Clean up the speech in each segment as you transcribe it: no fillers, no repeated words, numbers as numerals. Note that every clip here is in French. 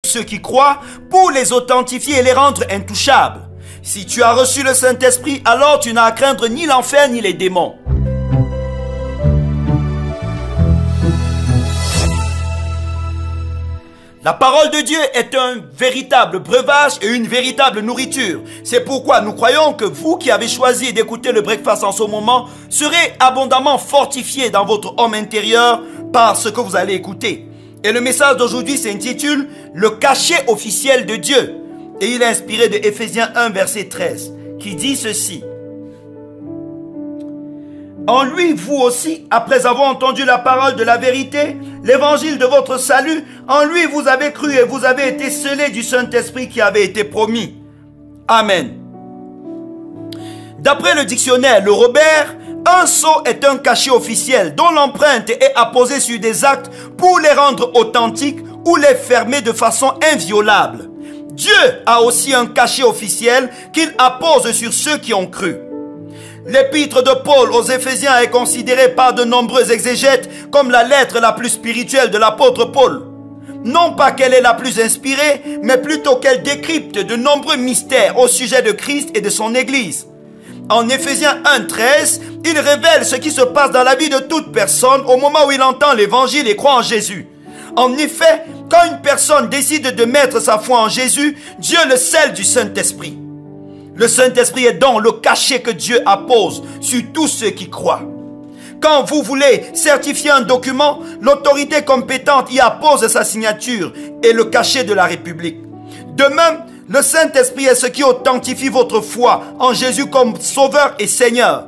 ceux qui croient pour les authentifier et les rendre intouchables. Si tu as reçu le Saint-Esprit, alors tu n'as à craindre ni l'enfer ni les démons. La parole de Dieu est un véritable breuvage et une véritable nourriture. C'est pourquoi nous croyons que vous qui avez choisi d'écouter le breakfast en ce moment serez abondamment fortifiés dans votre homme intérieur par ce que vous allez écouter. Et le message d'aujourd'hui s'intitule « Le cachet officiel de Dieu ». Et il est inspiré de Éphésiens 1 verset 13 qui dit ceci. En lui, vous aussi, après avoir entendu la parole de la vérité, l'évangile de votre salut, en lui vous avez cru et vous avez été scellés du Saint-Esprit qui avait été promis. Amen. D'après le dictionnaire Le Robert, un sceau est un cachet officiel dont l'empreinte est apposée sur des actes pour les rendre authentiques ou les fermer de façon inviolable. Dieu a aussi un cachet officiel qu'il appose sur ceux qui ont cru. L'épître de Paul aux Éphésiens est considérée par de nombreux exégètes comme la lettre la plus spirituelle de l'apôtre Paul. Non pas qu'elle est la plus inspirée, mais plutôt qu'elle décrypte de nombreux mystères au sujet de Christ et de son Église. En Éphésiens 1:13, il révèle ce qui se passe dans la vie de toute personne au moment où il entend l'évangile et croit en Jésus. En effet, quand une personne décide de mettre sa foi en Jésus, Dieu le scelle du Saint-Esprit. Le Saint-Esprit est donc le cachet que Dieu appose sur tous ceux qui croient. Quand vous voulez certifier un document, l'autorité compétente y appose sa signature et le cachet de la République. De même, le Saint-Esprit est ce qui authentifie votre foi en Jésus comme Sauveur et Seigneur.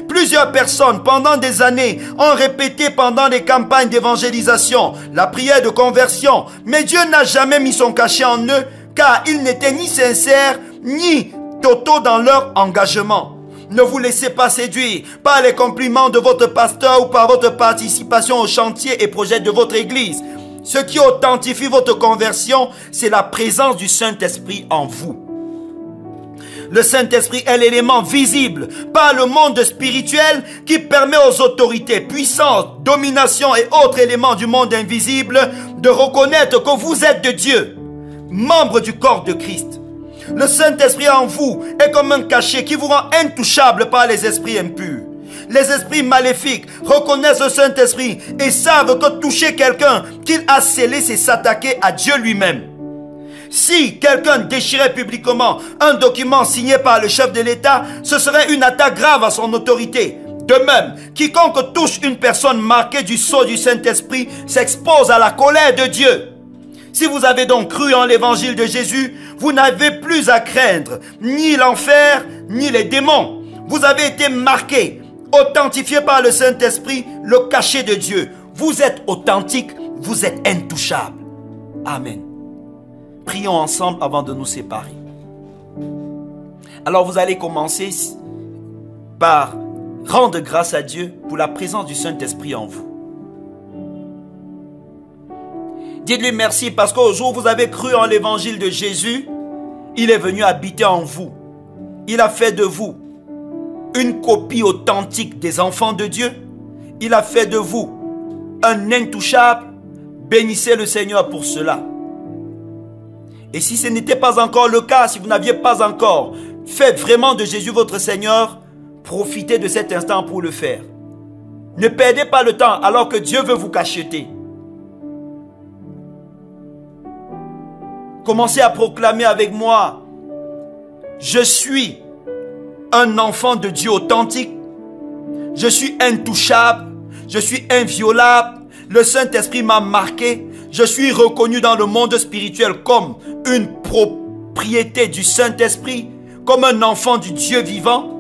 Plusieurs personnes pendant des années ont répété pendant des campagnes d'évangélisation la prière de conversion, mais Dieu n'a jamais mis son cachet en eux car ils n'étaient ni sincères ni totaux dans leur engagement. Ne vous laissez pas séduire par les compliments de votre pasteur ou par votre participation au chantier et projet de votre église. Ce qui authentifie votre conversion, c'est la présence du Saint-Esprit en vous. Le Saint-Esprit est l'élément visible par le monde spirituel qui permet aux autorités, puissances, dominations et autres éléments du monde invisible de reconnaître que vous êtes de Dieu, membre du corps de Christ. Le Saint-Esprit en vous est comme un cachet qui vous rend intouchable par les esprits impurs. Les esprits maléfiques reconnaissent le Saint-Esprit et savent que toucher quelqu'un qu'il a scellé, c'est s'attaquer à Dieu lui-même. Si quelqu'un déchirait publiquement un document signé par le chef de l'État, ce serait une attaque grave à son autorité. De même, quiconque touche une personne marquée du sceau du Saint-Esprit s'expose à la colère de Dieu. Si vous avez donc cru en l'évangile de Jésus, vous n'avez plus à craindre ni l'enfer, ni les démons. Vous avez été marqué, authentifié par le Saint-Esprit, le cachet de Dieu. Vous êtes authentique, vous êtes intouchable. Amen. Prions ensemble avant de nous séparer. Alors vous allez commencer par rendre grâce à Dieu pour la présence du Saint-Esprit en vous. Dites-lui merci parce qu'au jour où vous avez cru en l'évangile de Jésus, il est venu habiter en vous. Il a fait de vous une copie authentique des enfants de Dieu. Il a fait de vous un intouchable. Bénissez le Seigneur pour cela. Et si ce n'était pas encore le cas, si vous n'aviez pas encore fait vraiment de Jésus votre Seigneur, profitez de cet instant pour le faire. Ne perdez pas le temps alors que Dieu veut vous cacheter. Commencez à proclamer avec moi: je suis un enfant de Dieu authentique. Je suis intouchable. Je suis inviolable. Le Saint-Esprit m'a marqué. Je suis reconnu dans le monde spirituel comme une propriété du Saint-Esprit, comme un enfant du Dieu vivant.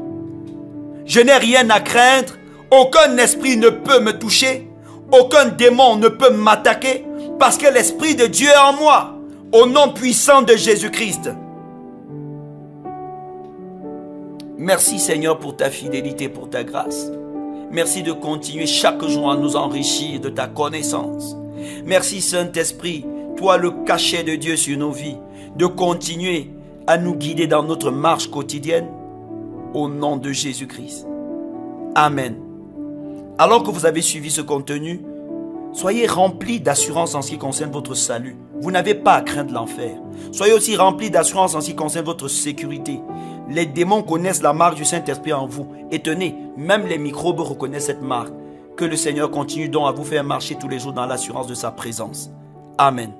Je n'ai rien à craindre. Aucun esprit ne peut me toucher. Aucun démon ne peut m'attaquer parce que l'Esprit de Dieu est en moi. Au nom puissant de Jésus-Christ. Merci Seigneur pour ta fidélité, pour ta grâce. Merci de continuer chaque jour à nous enrichir de ta connaissance. Merci Saint-Esprit, toi le cachet de Dieu sur nos vies, de continuer à nous guider dans notre marche quotidienne. Au nom de Jésus-Christ. Amen. Alors que vous avez suivi ce contenu, Soyez remplis d'assurance en ce qui concerne votre salut. Vous n'avez pas à craindre l'enfer. Soyez aussi remplis d'assurance en ce qui concerne votre sécurité. Les démons connaissent la marque du Saint-Esprit en vous. Et tenez, même les microbes reconnaissent cette marque. Que le Seigneur continue donc à vous faire marcher tous les jours dans l'assurance de sa présence. Amen.